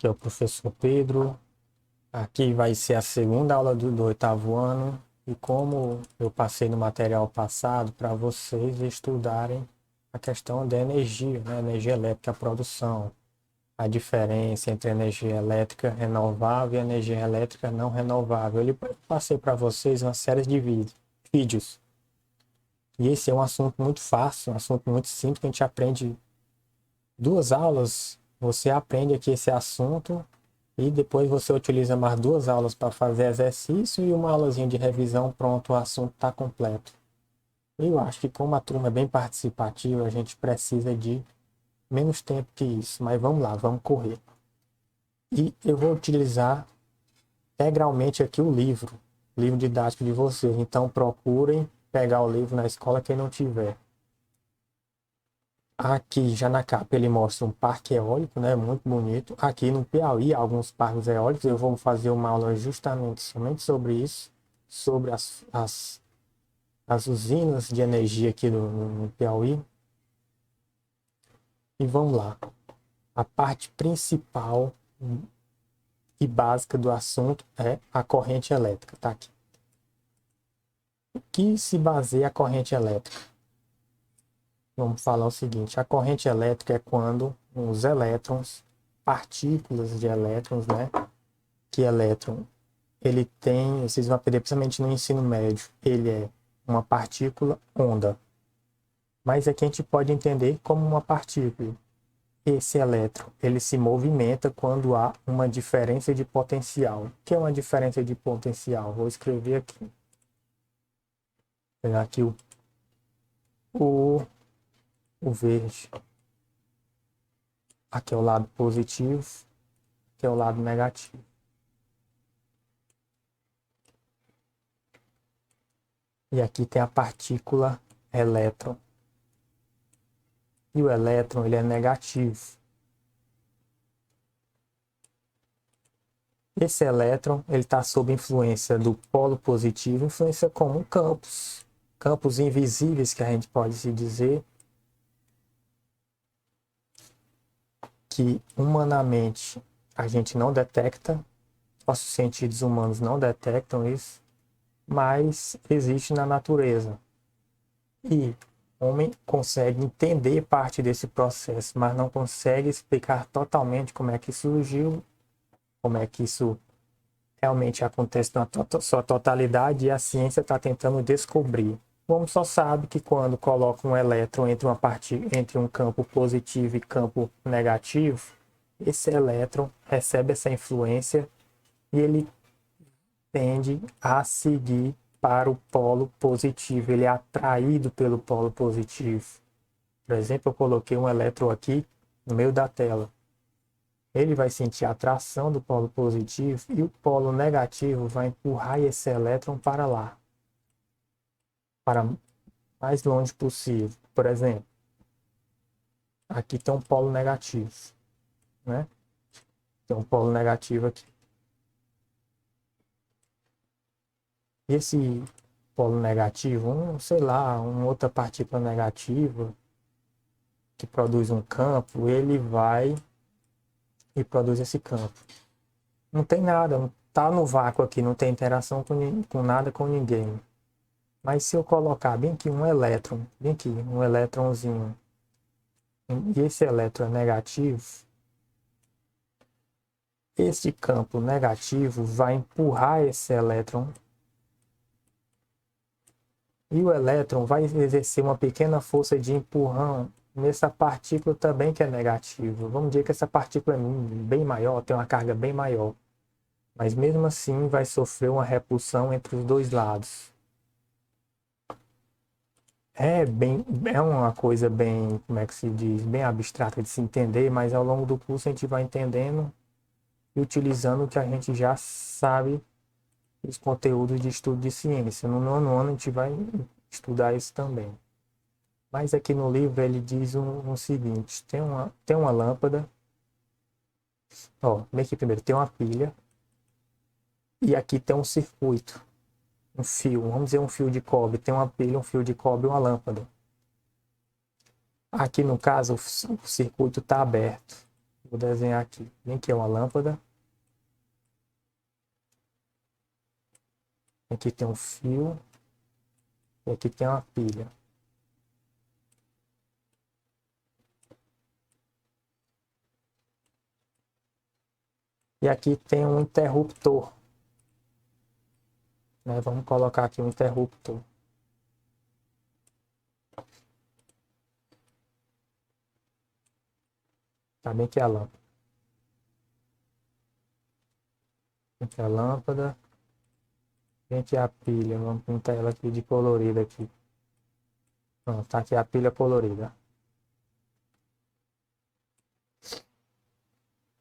Aqui é o professor Pedro. Aqui vai ser a segunda aula do oitavo ano. E como eu passei no material passado para vocês estudarem a questão da energia, né? Energia elétrica, a produção, a diferença entre energia elétrica renovável e energia elétrica não renovável. Eu passei para vocês uma série de vídeos. E esse é um assunto muito fácil, um assunto muito simples, que a gente aprende 2 aulas, você aprende aqui esse assunto e depois você utiliza mais 2 aulas para fazer exercício e uma aulazinha de revisão, pronto, o assunto está completo. Eu acho que como a turma é bem participativa, a gente precisa de menos tempo que isso, mas vamos lá, vamos correr. E eu vou utilizar integralmente aqui o livro didático de vocês, então procurem pegar o livro na escola quem não tiver. Aqui já na capa ele mostra um parque eólico, né? Muito bonito. Aqui no Piauí, alguns parques eólicos. Eu vou fazer uma aula justamente somente sobre isso, sobre as usinas de energia aqui no Piauí. E vamos lá. A parte principal e básica do assunto é a corrente elétrica. Tá aqui. O que se baseia a corrente elétrica? Vamos falar o seguinte, a corrente elétrica é quando os elétrons, partículas de elétrons, né? Que elétron, ele tem, vocês vão aprender principalmente no ensino médio, ele é uma partícula onda. Mas aqui a gente pode entender como uma partícula. Esse elétron, ele se movimenta quando há uma diferença de potencial. O que é uma diferença de potencial? Vou escrever aqui. Vou pegar aqui o verde. Aqui é o lado positivo, aqui é o lado negativo. E aqui tem a partícula elétron. E o elétron, ele é negativo. Esse elétron, ele está sob influência do polo positivo, influência como campos invisíveis que a gente pode se dizer, que humanamente a gente não detecta, nossos sentidos humanos não detectam isso, mas existe na natureza. E o homem consegue entender parte desse processo, mas não consegue explicar totalmente como é que surgiu, como é que isso realmente acontece na sua totalidade, e a ciência está tentando descobrir. O homem só sabe que quando coloca um elétron entre um campo positivo e campo negativo, esse elétron recebe essa influência e ele tende a seguir para o polo positivo, ele é atraído pelo polo positivo. Por exemplo, eu coloquei um elétron aqui no meio da tela. Ele vai sentir a atração do polo positivo e o polo negativo vai empurrar esse elétron para lá, para mais longe possível. Por exemplo, aqui tem um polo negativo, né? Tem um polo negativo aqui. Esse polo negativo, sei lá, uma outra partícula negativa que produz um campo, ele vai e produz esse campo. Não tem nada, não está no vácuo aqui, não tem interação com nada, com ninguém. Mas se eu colocar bem aqui um elétron, bem aqui, um elétronzinho, e esse elétron é negativo, esse campo negativo vai empurrar esse elétron e o elétron vai exercer uma pequena força de empurrão nessa partícula também que é negativa. Vamos dizer que essa partícula é bem maior, tem uma carga bem maior. Mas mesmo assim vai sofrer uma repulsão entre os dois lados. É uma coisa bem, como é que se diz, bem abstrata de se entender, mas ao longo do curso a gente vai entendendo e utilizando o que a gente já sabe, os conteúdos de estudo de ciência. No nono ano a gente vai estudar isso também. Mas aqui no livro ele diz o seguinte, tem uma lâmpada, ó, bem aqui primeiro, tem uma pilha, e aqui tem um circuito, um fio, vamos dizer um fio de cobre, tem uma pilha, um fio de cobre e uma lâmpada. Aqui no caso o circuito está aberto. Vou desenhar aqui. Bem que é uma lâmpada. Aqui tem um fio. E aqui tem uma pilha. E aqui tem um interruptor. Né? Vamos colocar aqui um interruptor. Tá bem que é a lâmpada. Aqui é a lâmpada. Aqui é a pilha. Vamos pintar ela aqui de colorida aqui. Pronto, tá aqui a pilha colorida.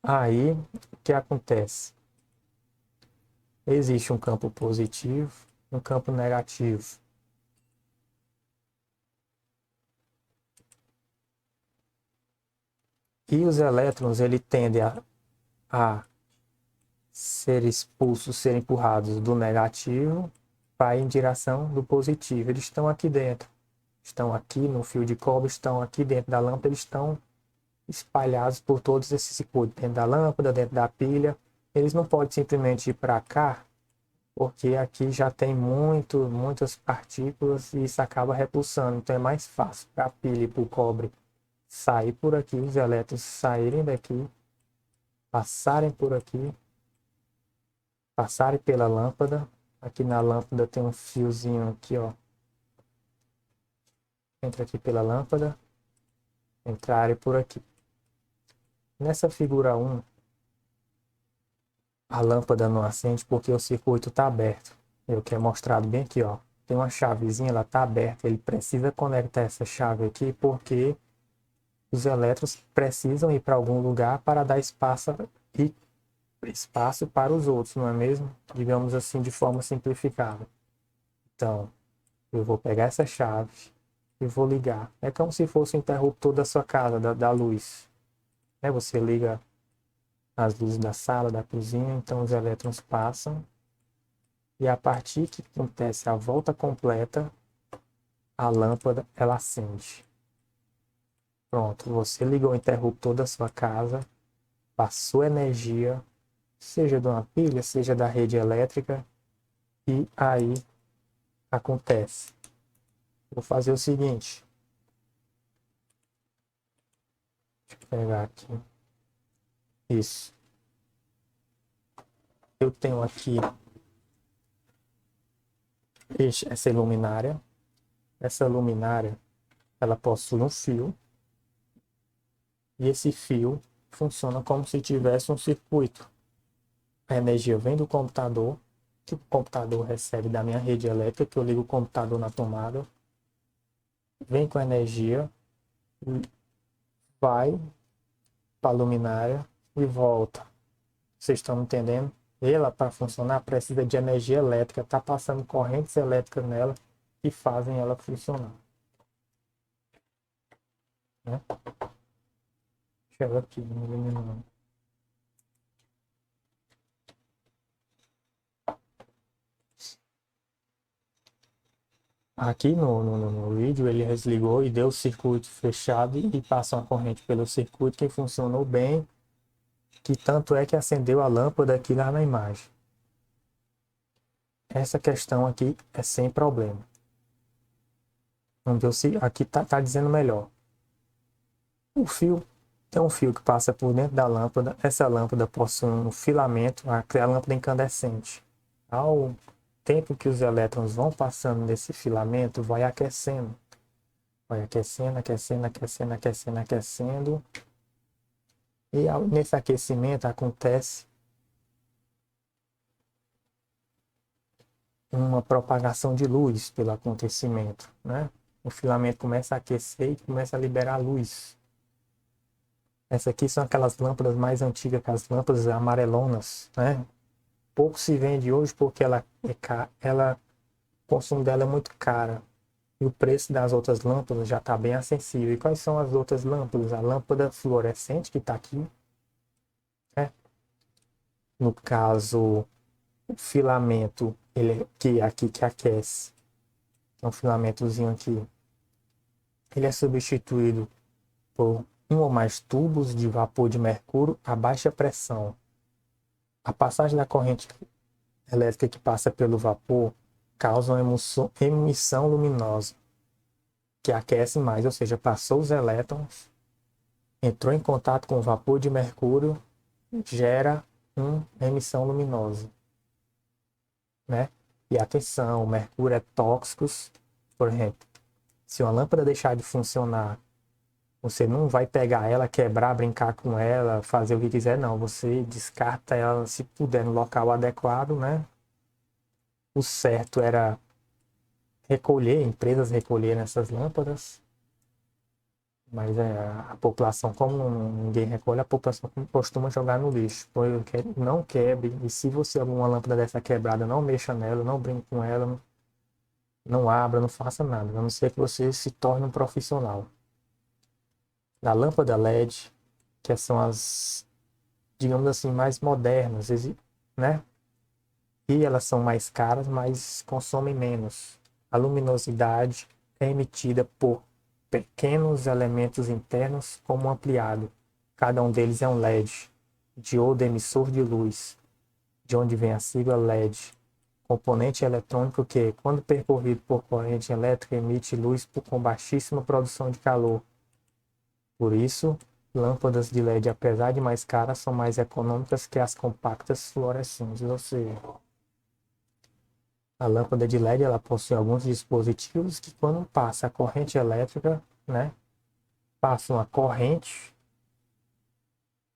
Aí, o que acontece? Existe um campo positivo, um campo negativo. E os elétrons, ele tendem a ser expulsos, ser empurrados do negativo para ir em direção do positivo. Eles estão aqui dentro. Estão aqui no fio de cobre, estão aqui dentro da lâmpada, eles estão espalhados por todos esses circuitos. Dentro da lâmpada, dentro da pilha. Eles não podem simplesmente ir para cá, porque aqui já tem muitas partículas e isso acaba repulsando. Então é mais fácil para a pilha e para o cobre sair por aqui, os elétrons saírem daqui, passarem por aqui, passarem pela lâmpada. Aqui na lâmpada tem um fiozinho aqui, ó. Entra aqui pela lâmpada, entrarem por aqui. Nessa figura 1, a lâmpada não acende porque o circuito está aberto. Eu quero mostrado bem aqui, ó. Tem uma chavezinha, ela está aberta. Ele precisa conectar essa chave aqui porque os elétrons precisam ir para algum lugar para dar espaço para os outros, não é mesmo? Digamos assim, de forma simplificada. Então, eu vou pegar essa chave e vou ligar. É como se fosse o interruptor da sua casa, da luz. Você liga as luzes da sala, da cozinha, então os elétrons passam. E a partir que acontece a volta completa, a lâmpada ela acende. Pronto, você ligou o interruptor da sua casa, passou energia, seja de uma pilha, seja da rede elétrica, e aí acontece. Vou fazer o seguinte. Deixa eu pegar aqui. Isso. Eu tenho aqui essa luminária. Essa luminária, ela possui um fio. E esse fio funciona como se tivesse um circuito. A energia vem do computador, que o computador recebe da minha rede elétrica, que eu ligo o computador na tomada. Vem com a energia, vai para a luminária e volta. Vocês estão entendendo? Ela, para funcionar, precisa de energia elétrica. Está passando correntes elétricas nela que fazem ela funcionar. Né? Deixa eu aqui, me iluminando. Aqui no vídeo ele desligou e deu o circuito fechado e passa uma corrente pelo circuito que funcionou bem, que tanto é que acendeu a lâmpada aqui lá na imagem. Essa questão aqui é sem problema. Vamos ver se aqui tá dizendo melhor. O fio tem um fio que passa por dentro da lâmpada. Essa lâmpada possui um filamento, a lâmpada incandescente. Ao tempo que os elétrons vão passando nesse filamento, vai aquecendo. Vai aquecendo, aquecendo, aquecendo, aquecendo, aquecendo. E nesse aquecimento acontece uma propagação de luz pelo acontecimento, né? O filamento começa a aquecer e começa a liberar luz. Essas aqui são aquelas lâmpadas mais antigas, aquelas lâmpadas amarelonas, né? Pouco se vende hoje porque o consumo dela é muito cara. E o preço das outras lâmpadas já está bem acessível. E quais são as outras lâmpadas? A lâmpada fluorescente que está aqui, né? No caso, o filamento que aquece, é um filamentozinho aqui. Ele é substituído por um ou mais tubos de vapor de mercúrio a baixa pressão. A passagem da corrente elétrica que passa pelo vapor causa uma emissão luminosa, que aquece mais, ou seja, passou os elétrons, entrou em contato com o vapor de mercúrio, gera uma emissão luminosa, né? E atenção, o mercúrio é tóxico, por exemplo, se uma lâmpada deixar de funcionar, você não vai pegar ela, quebrar, brincar com ela, fazer o que quiser, não. Você descarta ela, se puder, no local adequado, né? O certo era recolher, empresas recolherem essas lâmpadas, mas a população, como ninguém recolhe, a população costuma jogar no lixo. Porque não quebre, e se você alguma lâmpada dessa quebrada, não mexa nela, não brinque com ela, não abra, não faça nada, a não ser que você se torne um profissional. Da lâmpada LED, que são as, digamos assim, mais modernas, né? E elas são mais caras, mas consomem menos. A luminosidade é emitida por pequenos elementos internos como um ampliado. Cada um deles é um LED, diodo emissor de luz, de onde vem a sigla LED. Componente eletrônico que, quando percorrido por corrente elétrica, emite luz com baixíssima produção de calor. Por isso, lâmpadas de LED, apesar de mais caras, são mais econômicas que as compactas fluorescentes, ou seja, a lâmpada de LED ela possui alguns dispositivos que, quando passa a corrente elétrica, né, passa uma corrente,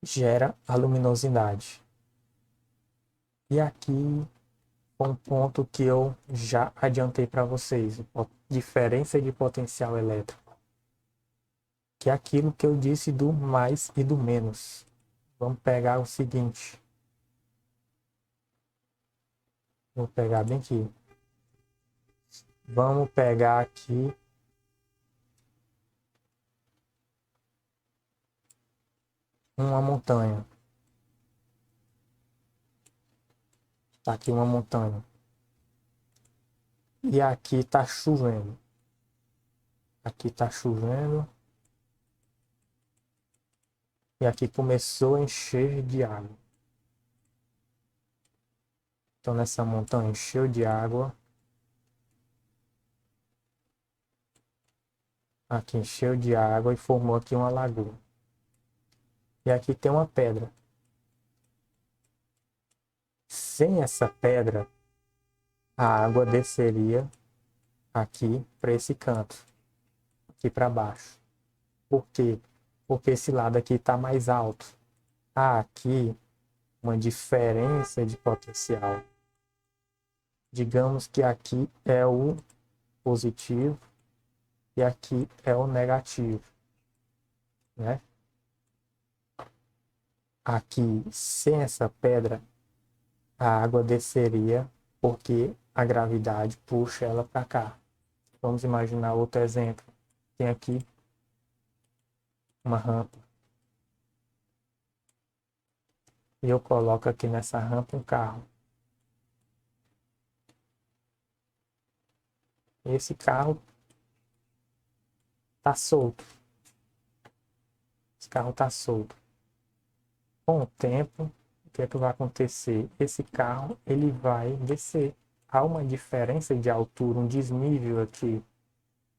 gera a luminosidade. E aqui um ponto que eu já adiantei para vocês, diferença de potencial elétrico, que é aquilo que eu disse do mais e do menos. Vamos pegar o seguinte, vou pegar bem aqui. Vamos pegar aqui uma montanha. Tá aqui uma montanha. E aqui tá chovendo. Aqui tá chovendo. E aqui começou a encher de água. Então nessa montanha encheu de água. Aqui encheu de água e formou aqui uma lagoa. E aqui tem uma pedra. Sem essa pedra, a água desceria aqui para esse canto, aqui para baixo. Por quê? Porque esse lado aqui está mais alto. Há aqui uma diferença de potencial. Digamos que aqui é o positivo e aqui é o negativo, né? Aqui, sem essa pedra, a água desceria porque a gravidade puxa ela para cá. Vamos imaginar outro exemplo. Tem aqui uma rampa. E eu coloco aqui nessa rampa um carro. Esse carro está solto. Esse carro está solto. Com o tempo, o que é que vai acontecer? Esse carro ele vai descer. Há uma diferença de altura, um desnível aqui.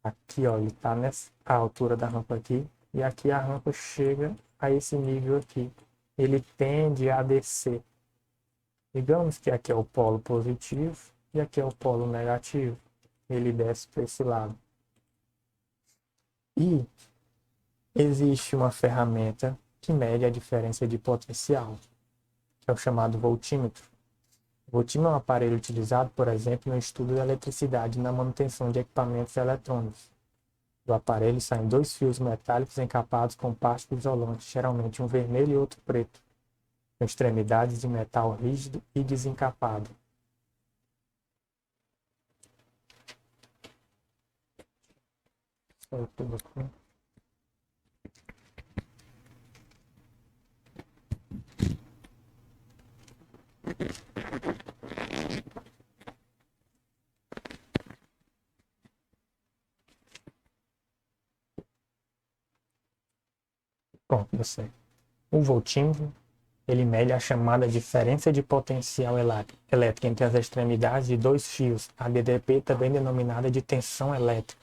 Aqui, ó, ele está nessa a altura da rampa aqui. E aqui a rampa chega a esse nível aqui. Ele tende a descer. Digamos que aqui é o polo positivo e aqui é o polo negativo. Ele desce para esse lado. E existe uma ferramenta que mede a diferença de potencial, que é o chamado voltímetro. O voltímetro é um aparelho utilizado, por exemplo, no estudo da eletricidade e na manutenção de equipamentos eletrônicos. Do aparelho saem dois fios metálicos encapados com plástico isolante, geralmente um vermelho e outro preto, com extremidades de metal rígido e desencapado. Pronto, eu sei. O voltímetro, ele mede a chamada diferença de potencial elétrica entre as extremidades de dois fios, a DDP, também denominada de tensão elétrica,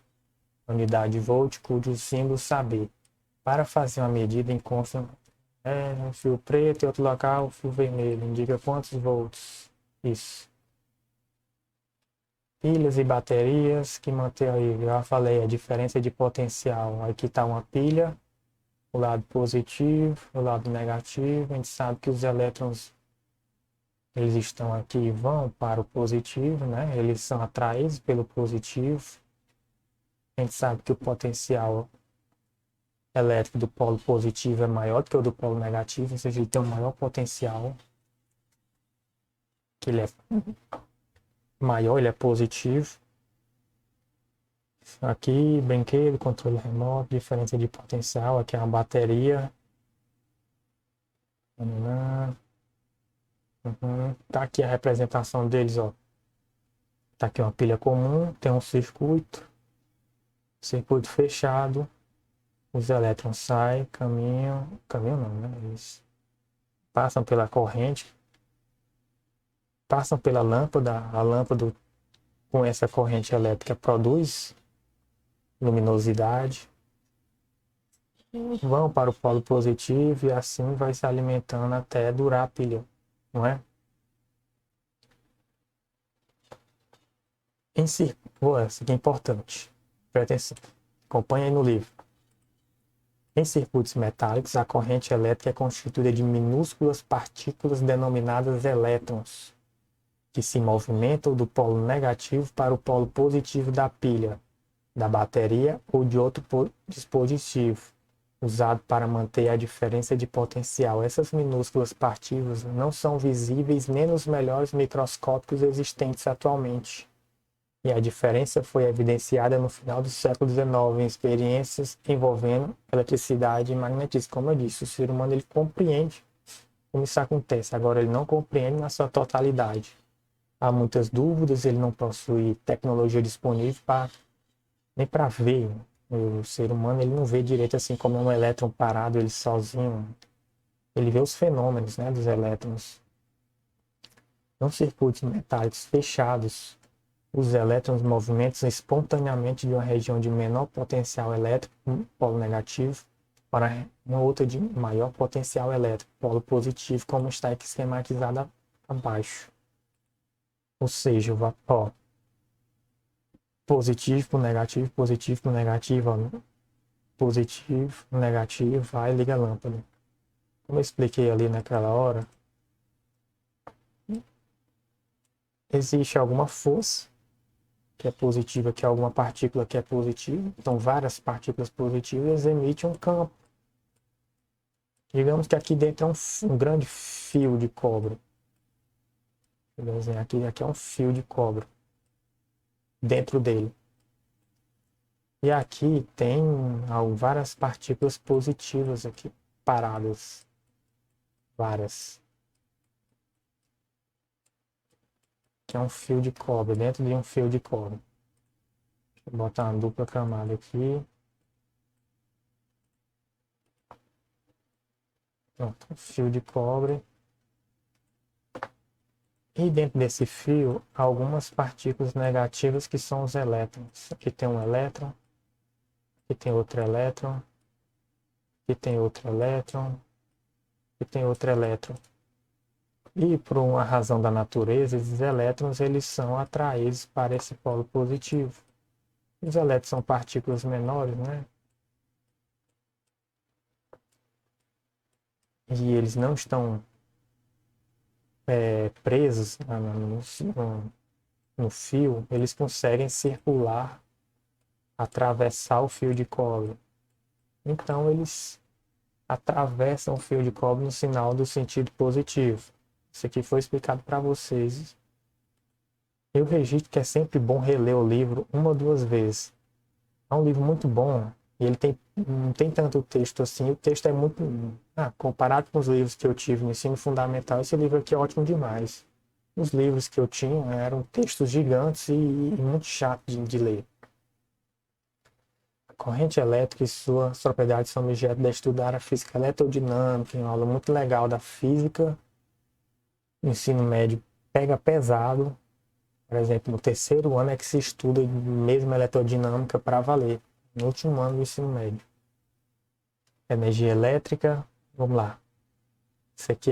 unidade volt, cujo símbolo saber. Para fazer uma medida, encontra um fio preto e outro local, fio vermelho, indica quantos volts. Isso. Pilhas e baterias que mantém aí, eu já falei, a diferença de potencial. Aqui está uma pilha, o lado positivo, o lado negativo. A gente sabe que os elétrons, eles estão aqui e vão para o positivo, né? Eles são atraídos pelo positivo. A gente sabe que o potencial elétrico do polo positivo é maior do que o do polo negativo, ou seja, ele tem um maior potencial, que ele é maior, ele é positivo. Aqui, brinquedo, controle remoto, diferença de potencial, aqui é uma bateria. Tá aqui a representação deles, ó. Tá aqui uma pilha comum, tem um circuito fechado, os elétrons saem, caminham não, né? Eles passam pela corrente, passam pela lâmpada, a lâmpada com essa corrente elétrica produz luminosidade, vão para o polo positivo e assim vai se alimentando até durar a pilha, não é? Em si, isso aqui é importante, presta atenção, acompanha aí no livro. Em circuitos metálicos, a corrente elétrica é constituída de minúsculas partículas denominadas elétrons, que se movimentam do polo negativo para o polo positivo da pilha, da bateria ou de outro dispositivo, usado para manter a diferença de potencial. Essas minúsculas partículas não são visíveis nem nos melhores microscópios existentes atualmente. E a diferença foi evidenciada no final do século XIX em experiências envolvendo eletricidade e magnetismo. Como eu disse, o ser humano ele compreende como isso acontece, agora ele não compreende na sua totalidade. Há muitas dúvidas, ele não possui tecnologia disponível nem para ver. O ser humano ele não vê direito assim como um elétron parado, ele sozinho. Ele vê os fenômenos, né, dos elétrons. Em circuitos metálicos fechados, os elétrons movimentam espontaneamente de uma região de menor potencial elétrico, polo negativo, para uma outra de maior potencial elétrico, polo positivo, como está aqui esquematizado abaixo. Ou seja, ó, positivo para negativo, positivo para negativo, ó, positivo, negativo, vai e liga a lâmpada. Como eu expliquei ali naquela hora, existe alguma força que é positiva, que é alguma partícula que é positiva, então várias partículas positivas emitem um campo. Digamos que aqui dentro é um grande fio de cobre. Aqui é um fio de cobre dentro dele. E aqui tem várias partículas positivas aqui, paradas. Várias. Que é um fio de cobre, dentro de um fio de cobre. Deixa eu botar uma dupla camada aqui. Pronto, um fio de cobre. E dentro desse fio, há algumas partículas negativas que são os elétrons. Aqui tem um elétron, aqui tem outro elétron, aqui tem outro elétron, aqui tem outro elétron. E por uma razão da natureza, esses elétrons eles são atraídos para esse polo positivo. Os elétrons são partículas menores, né? E eles não estão presos no fio, eles conseguem circular, atravessar o fio de cobre. Então eles atravessam o fio de cobre no sinal do sentido positivo. Isso aqui foi explicado para vocês. Eu registro que é sempre bom reler o livro uma ou duas vezes. É um livro muito bom e ele não tem tanto texto assim. O texto é muito... comparado com os livros que eu tive no ensino fundamental, esse livro aqui é ótimo demais. Os livros que eu tinha eram textos gigantes e muito chato de ler. Corrente elétrica e suas propriedades são objeto de estudar a física eletrodinâmica, em uma aula muito legal da física. O ensino médio pega pesado. Por exemplo, no terceiro ano é que se estuda mesmo eletrodinâmica para valer. No último ano do ensino médio. Energia elétrica, vamos lá. Isso aqui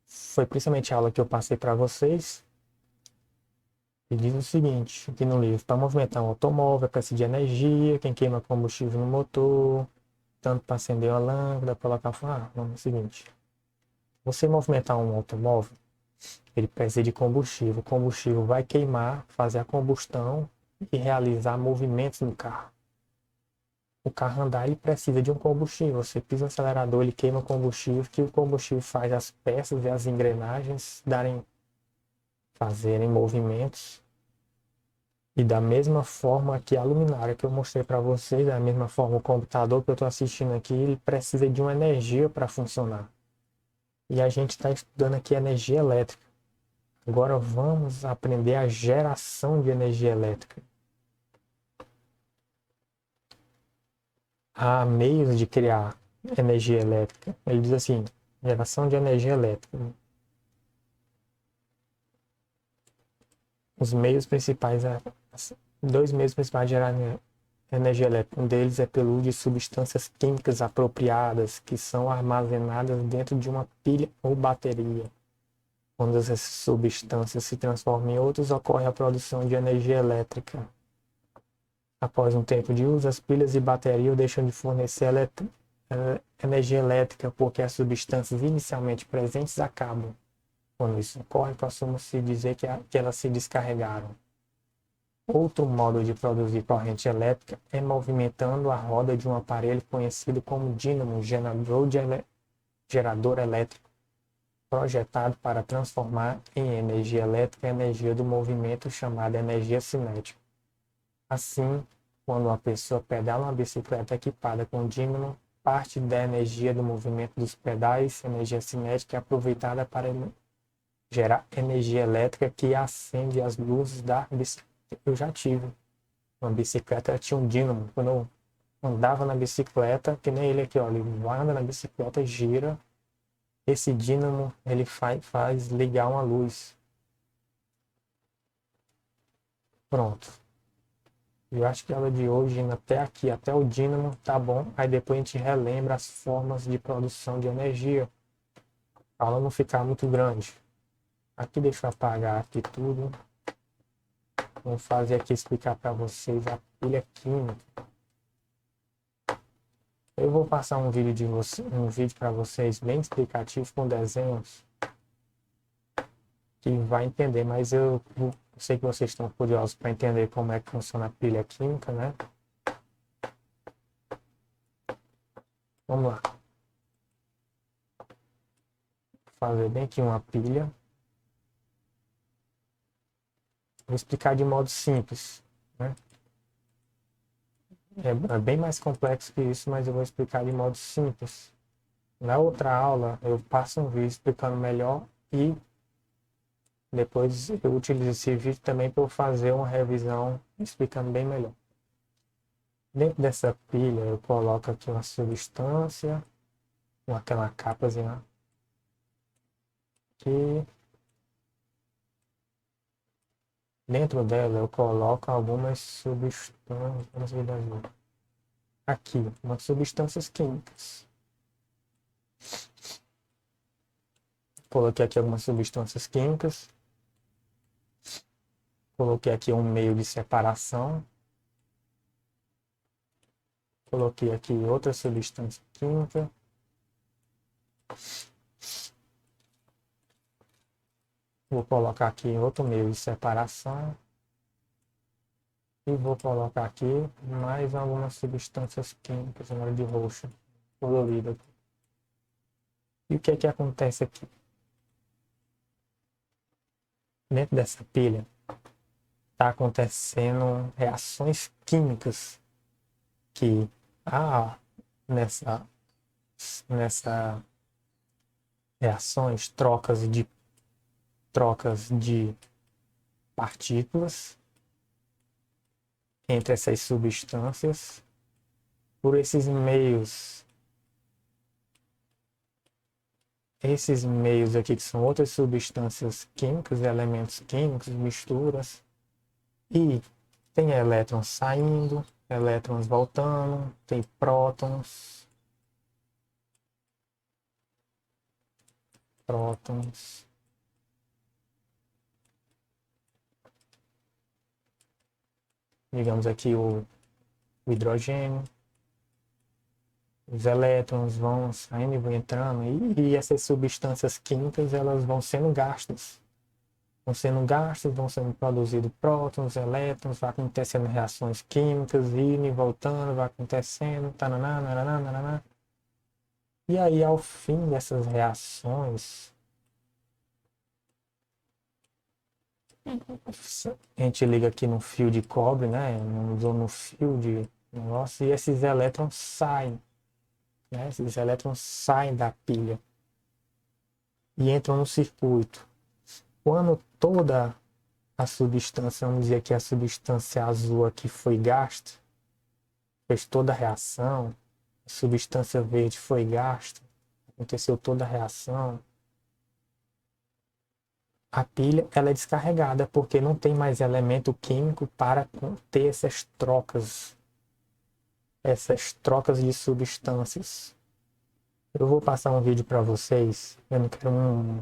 foi principalmente a aula que eu passei para vocês. E diz o seguinte, aqui no livro: para movimentar um automóvel, precisa de energia, quem queima combustível no motor, tanto para acender uma lâmpada, colocar... vamos ao seguinte. Você movimentar um automóvel, ele precisa de combustível. O combustível vai queimar, fazer a combustão e realizar movimentos no carro. O carro andar, ele precisa de um combustível. Você pisa no acelerador, ele queima combustível, que o combustível faz as peças e as engrenagens fazerem movimentos. E da mesma forma que a luminária que eu mostrei para vocês, da mesma forma o computador que eu estou assistindo aqui, ele precisa de uma energia para funcionar. E a gente está estudando aqui energia elétrica. Agora vamos aprender a geração de energia elétrica. Há meios de criar energia elétrica. Ele diz assim, geração de energia elétrica. Os meios principais, dois meios principais de gerar energia elétrica. Um deles é pelo uso de substâncias químicas apropriadas, que são armazenadas dentro de uma pilha ou bateria. Quando essas substâncias se transformam em outras, ocorre a produção de energia elétrica. Após um tempo de uso, as pilhas e baterias deixam de fornecer energia elétrica porque as substâncias inicialmente presentes acabam. Quando isso ocorre, costuma-se dizer que elas se descarregaram. Outro modo de produzir corrente elétrica é movimentando a roda de um aparelho conhecido como dínamo, gerador elétrico, projetado para transformar em energia elétrica a energia do movimento chamada energia cinética. Assim, quando uma pessoa pedala uma bicicleta equipada com dínamo, parte da energia do movimento dos pedais, energia cinética, é aproveitada para gerar energia elétrica que acende as luzes da bicicleta. Eu já tive uma bicicleta, tinha um dínamo. Quando eu andava na bicicleta, que nem ele aqui, ó, ele anda na bicicleta, gira. Esse dínamo, ele faz ligar uma luz. Pronto. Eu acho que a aula de hoje, até aqui, até o dínamo, tá bom. Aí depois a gente relembra as formas de produção de energia. A aula não ficar muito grande. Aqui deixa eu apagar aqui tudo. Vou fazer aqui explicar para vocês a pilha química. Eu vou passar um vídeo para vocês bem explicativo com desenhos que vai entender, mas eu sei que vocês estão curiosos para entender como é que funciona a pilha química, né? Vamos lá. Vou fazer bem aqui uma pilha. Vou explicar de modo simples, né? É bem mais complexo que isso, mas eu vou explicar de modo simples. Na outra aula, eu passo um vídeo explicando melhor e depois eu utilizo esse vídeo também para eu fazer uma revisão explicando bem melhor. Dentro dessa pilha, eu coloco aqui uma substância, com aquela capazinha aqui. Dentro dela, eu coloco algumas substâncias. Aqui, umas substâncias químicas. Coloquei aqui algumas substâncias químicas. Coloquei aqui um meio de separação. Coloquei aqui outra substância química. Vou colocar aqui outro meio de separação. E vou colocar aqui mais algumas substâncias químicas, agora de roxo, colorido. E o que é que acontece aqui? Dentro dessa pilha está acontecendo reações químicas que nessa reações, trocas de partículas entre essas substâncias por esses meios. Esses meios aqui que são outras substâncias químicas, elementos químicos, misturas. E tem elétrons saindo, elétrons voltando, tem prótons. Prótons. Digamos aqui o hidrogênio. Os elétrons vão saindo e vão entrando. E essas substâncias químicas, elas vão sendo gastas. Vão sendo produzidos prótons, elétrons, vai acontecendo reações químicas, indo e voltando, vai acontecendo, tananá, nananá, nananá. E aí, ao fim dessas reações, a gente liga aqui no fio de cobre, né? No fio de negócio, e esses elétrons saem, né? Esses elétrons saem da pilha e entram no circuito. Quando toda a substância, vamos dizer que a substância azul aqui foi gasta, fez toda a reação, a substância verde foi gasta, aconteceu toda a reação, a pilha ela é descarregada porque não tem mais elemento químico para ter essas trocas de substâncias. Eu vou passar um vídeo para vocês, eu não quero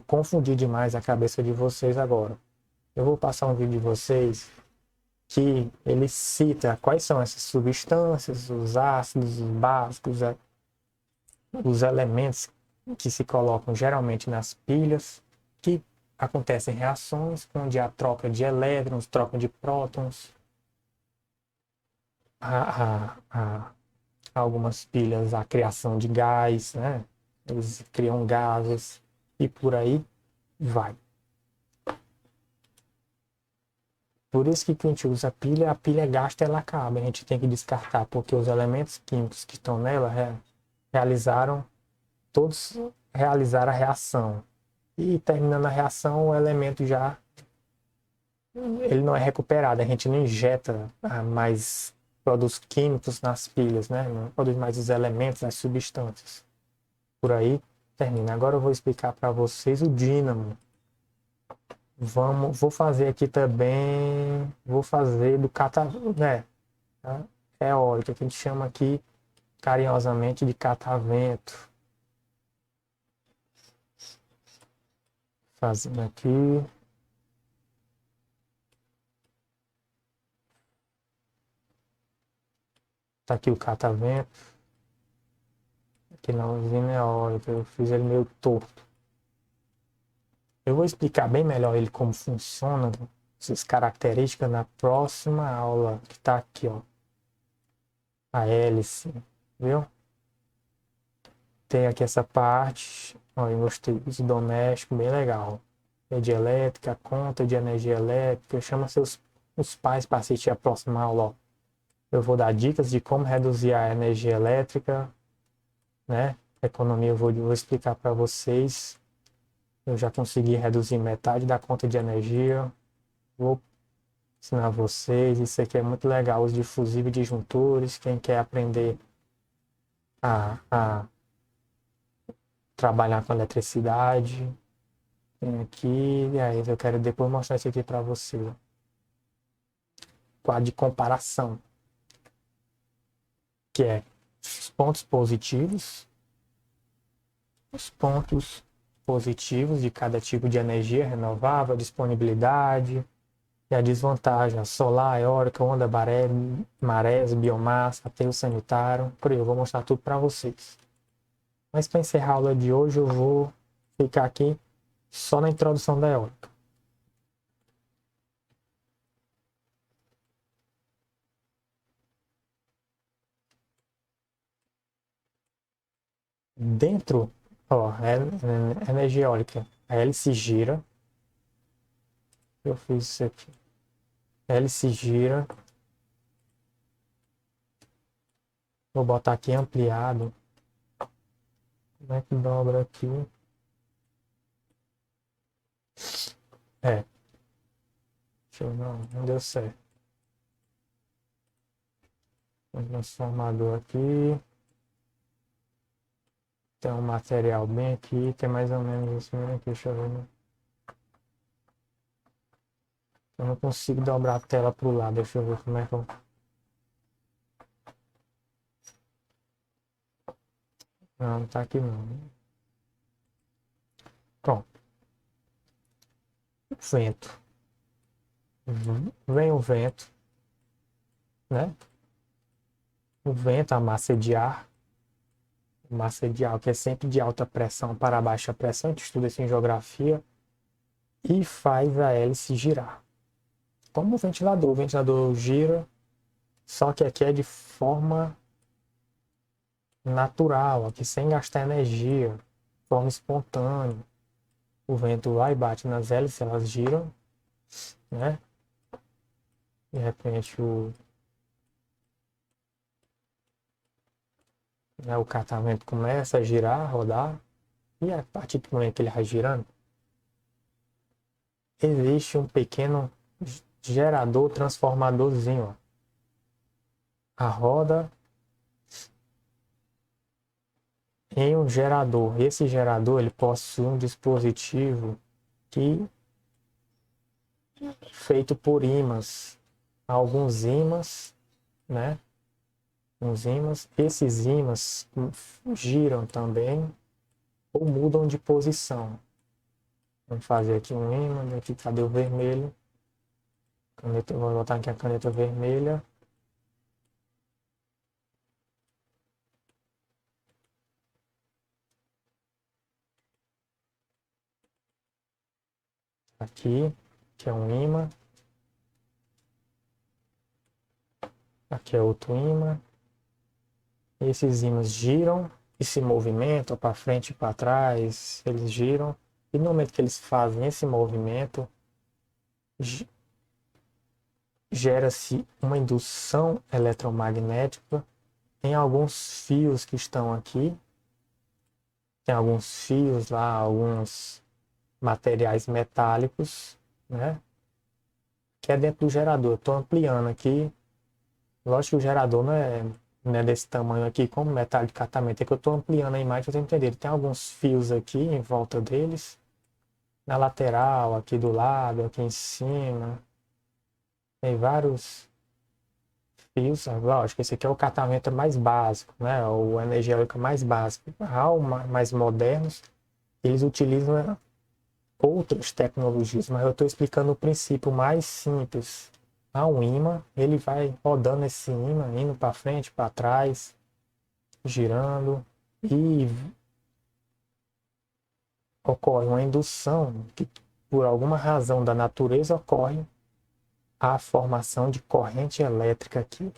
confundir demais a cabeça de vocês agora. Eu vou passar um vídeo de vocês que ele cita quais são essas substâncias, os ácidos, os básicos, os elementos que se colocam geralmente nas pilhas, que acontecem reações onde há troca de elétrons, troca de prótons, há algumas pilhas a criação de gás, né? Eles criam gases e por aí vai. Por isso que a gente usa a pilha gasta, ela acaba, a gente tem que descartar, porque os elementos químicos que estão nela todos realizaram a reação. E terminando a reação, o elemento já ele não é recuperado, a gente não injeta mais produtos químicos nas pilhas, né? Não produz mais os elementos, as substâncias. Por aí termina. Agora eu vou explicar para vocês o dínamo. Vou fazer aqui também, vou fazer do né, eólica, que a gente chama aqui carinhosamente de catavento. Fazendo aqui. Tá aqui o catavento. Aqui na usina eólica, eu fiz ele meio torto. Eu vou explicar bem melhor ele como funciona, essas características na próxima aula, que tá aqui, ó. A hélice, viu? Tem aqui essa parte, ó, eu gostei disso, doméstico, bem legal. Rede elétrica, conta de energia elétrica, chama os pais para assistir a próxima aula, ó. Eu vou dar dicas de como reduzir a energia elétrica, né? Economia eu vou explicar para vocês. Eu já consegui reduzir metade da conta de energia. Vou ensinar vocês. Isso aqui é muito legal, os difusíveis e disjuntores. Quem quer aprender a trabalhar com eletricidade, tem aqui. E aí eu quero depois mostrar isso aqui para você. Quadro de comparação, que é os pontos positivos de cada tipo de energia renovável, disponibilidade e a desvantagem, solar, eólica, onda, marés, biomassa, aterro sanitário, por aí eu vou mostrar tudo para vocês. Mas para encerrar a aula de hoje eu vou ficar aqui só na introdução da eólica. Dentro, ó, energia eólica, a hélice gira. Eu fiz isso aqui. A hélice gira. Vou botar aqui ampliado. Como é que dobra aqui? Deixa eu não deu certo. Um transformador aqui. Tem um material bem aqui, tem mais ou menos isso mesmo aqui, deixa eu ver. Eu não consigo dobrar a tela pro lado, deixa eu ver como é que eu... Não, tá aqui não. Pronto. Vento. Vem o vento, né? O vento, a massa de ar. Massa de ar, que é sempre de alta pressão para baixa pressão, a gente estuda isso em geografia. E faz a hélice girar. Como o ventilador gira, só que aqui é de forma natural, aqui sem gastar energia, de forma espontânea. O vento vai e bate nas hélices, elas giram, né? De repente o catavento começa a girar, a rodar, e a partir do momento que ele vai girando, existe um pequeno gerador transformadorzinho. Ó. A roda em um gerador. Esse gerador ele possui um dispositivo que feito por ímãs. Alguns ímãs, né? Uns ímãs. Esses ímãs giram também ou mudam de posição. Vamos fazer aqui um ímã, aqui cadê o vermelho? Caneta, vou botar aqui a caneta vermelha. Aqui, que é um ímã. Aqui é outro ímã. Esses ímãs giram e se movimentam para frente e para trás. Eles giram. E no momento que eles fazem esse movimento, gera-se uma indução eletromagnética em alguns fios que estão aqui. Tem alguns fios lá, alguns materiais metálicos, né? Que é dentro do gerador. Estou ampliando aqui. Lógico que o gerador não é desse tamanho aqui, como metal de catamento. É que eu estou ampliando a imagem para vocês entenderem. Tem alguns fios aqui em volta deles. Na lateral, aqui do lado, aqui em cima. Tem vários fios. Lógico, esse aqui é o catamento mais básico, né? O energia elétrica mais básico. Há mais modernos, eles utilizam outras tecnologias, mas eu estou explicando o princípio mais simples. Há um ímã, ele vai rodando esse ímã, indo para frente, para trás, girando, e ocorre uma indução que, por alguma razão da natureza, ocorre a formação de corrente elétrica aqui.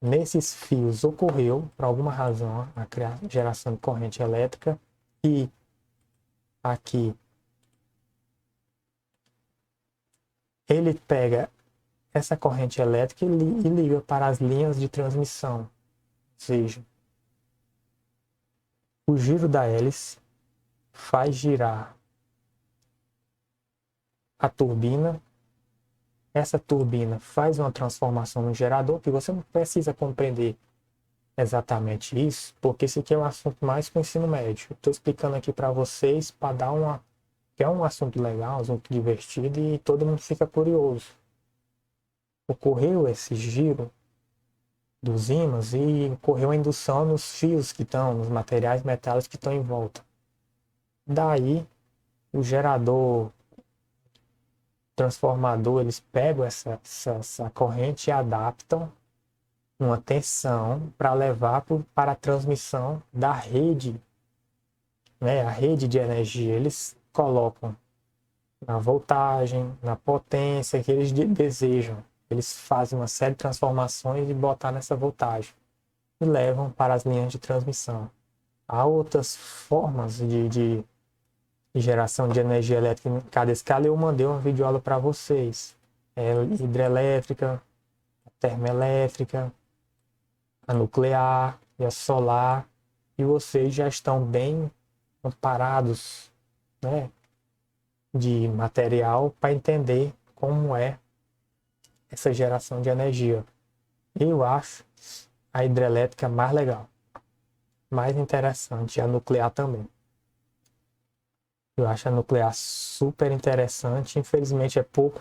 Nesses fios ocorreu, por alguma razão, a geração de corrente elétrica e aqui ele pega essa corrente elétrica e liga para as linhas de transmissão. Ou seja, o giro da hélice faz girar a turbina. Essa turbina faz uma transformação no gerador, que você não precisa compreender exatamente isso, porque esse aqui é um assunto mais para o ensino médio. Estou explicando aqui para vocês para dar uma... que é um assunto legal, um assunto divertido e todo mundo fica curioso. Ocorreu esse giro dos ímãs e ocorreu a indução nos fios que estão, nos materiais metálicos que estão em volta. Daí, o gerador, transformador, eles pegam essa corrente e adaptam uma tensão para levar para a transmissão da rede, né, a rede de energia. Eles colocam na voltagem, na potência que eles desejam. Eles fazem uma série de transformações e botar nessa voltagem e levam para as linhas de transmissão. Há outras formas de geração de energia elétrica em cada escala. Eu mandei uma videoaula para vocês. Hidrelétrica, termoelétrica, a nuclear e a solar. E vocês já estão bem amparados, né, de material para entender como é essa geração de energia. Eu acho a hidrelétrica mais legal, mais interessante, e a nuclear também. Eu acho a nuclear super interessante, infelizmente é pouco